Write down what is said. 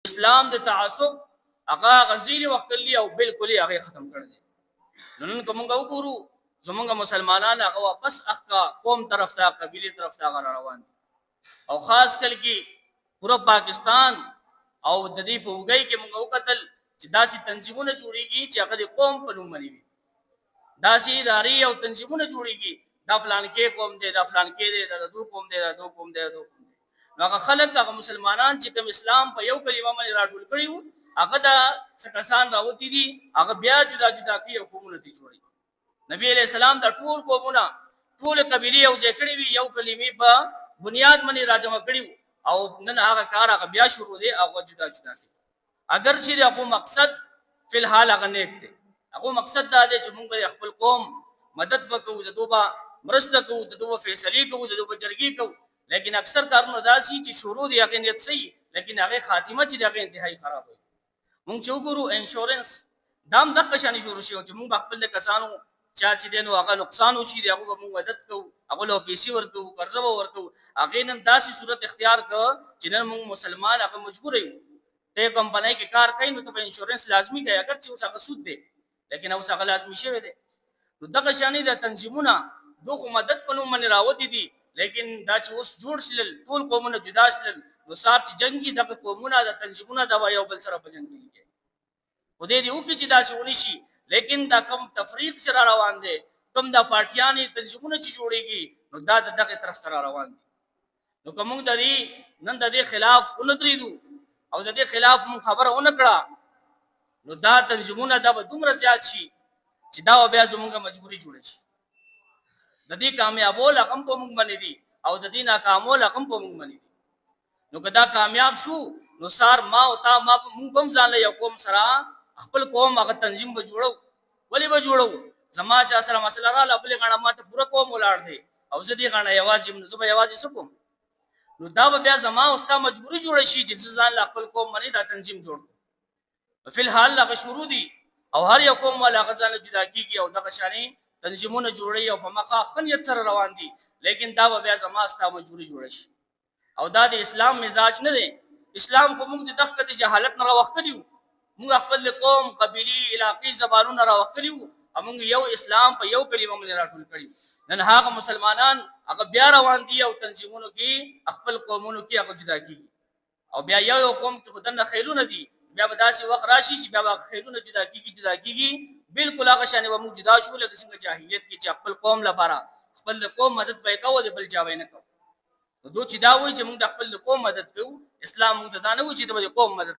اسلام د تعصب هغه غزيري وکړي او بالکل هغه ختم کړی. نن کومه وګورو زمونږ مسلمانان هغه واپس اخا قوم طرف ته قبيله طرف ته روان دي او خاص کل کې پورا پاکستان او د دې په وګي کې موږ وکتل چې داسې تنظیمونه جوړیږي چې هغه د قوم په نوم باندې وي. داسې ادارې او تنظیمونه جوړیږي دا فلان کې قوم دی دا فلان کې دی دا دو قوم دی دا دو قوم دی دا دو قوم دی. هغه خلک هغه مسلمانان چې کوم اسلام په یو کلمه باندې راټول کړي وو هغه دا څکسان راوتی دي هغه بیا جدا جدا کوي او قومونه دي جوړي. نبی علیہ السلام دا ټول قومونه ټول قبیله او ذکر وی یو کلمې په بنیاد باندې راجمع کړي او نن هغه کار هغه بیا شروع دی هغه جدا جدا دي. اگر چې هغه مقصد فی الحال هغه نیک دی هغه مقصد دا دی چې موږ خپل قوم مدد وکړو د دوبه مرسته کوو د دوبه فیصله کوو د دوبه جرګي کوو لیکن اکثر کارونه داسي چې شروع دی هغه نیت صحیح لیکن هغه خاتمه چې هغه انتهایی خراب وي. موږ چې وګورو انشورنس دام د قشانی شروع شي چې موږ خپل کسانو چا چې دینو هغه نقصان وشي دی هغه موږ مدد کوو هغه له پیسې ورکو قرضه ورکو هغه نن داسي صورت اختیار کړ چې نن موږ مسلمان هغه مجبور یو ته کمپنۍ کې کار کوي نو ته انشورنس لازمی کوي اگر چې اوس هغه سود دی لیکن اوس هغه لازمی شوی دی. نو دغه شانی د تنظیمونه دوه مدد په نوم باندې راوتی دي لیکن دا چې اوس جوړ شل ټول قومونه جدا شل نو سار چې جنگي دغه قومونه د تنظیمونه د یو بل سره په جنگ کېږي و دې دی او کې چې دا شونی شي لیکن دا کم تفریق سره روان دي کم دا پارټیانې تنظیمونه چې جوړيږي نو دا دغه طرف سره روان دي. نو کوم د دې نن د دې خلاف ونتریدو او د دې خلاف مون خبره ونکړه نو دا تنظیمونه دا به دومره زیات شي چې دا بیا زموږه مجبوري جوړ شي. د دې کامیابول رقم په موږ باندې دي او د دې ناکامول رقم په موږ باندې دي. نو کدا کامیاب شو نو سار ما او تا ما موږ هم ځان له یو قوم سره خپل قوم هغه تنظیم به جوړو ولی به جوړو زما چا سره مسله را خپل غاڼه ماته پوره قوم ولاړ دی او زه دې غاڼه یوازې نو زه به یوازې سکم نو دا به بیا زما او ستا مجبوري جوړ شي چې ځان له خپل قوم باندې دا تنظیم جوړ په الحال لا شروع دي او هر یو قوم ولا غزان جدا کیږي او دغه شانې تنظیمونه جوړي او په مخه خنیت سره روان دي لیکن دا به بیا زما ستا مجبوري جوړ شي او دا د اسلام مزاج نه دی. اسلام خو موږ د دغه د جهالت نه راوخلیو موږ خپل قوم قبيلي علاقي زبانونه راوخلیو موږ یو اسلام په یو کلمه باندې راټول کړی. نن هغه مسلمانان هغه بیا روان دي او تنظیمونو کې خپل قومونو کې هغه جدا کیږي او بیا یو قوم کې خدانه خیلونه دي بیا به داسې وخت راشي چې بیا خیلونه جدا کیږي بالکل هغه شانه به موږ جدا شو لکه څنګه جاهلیت کې چې خپل قوم لپاره خپل قوم مدد به کوو د بل چا نه کوو. نو دوی چې دا وایي چې موږ د خپل قوم مدد کوو اسلام موږ ته دا نه وایي چې د قوم مدد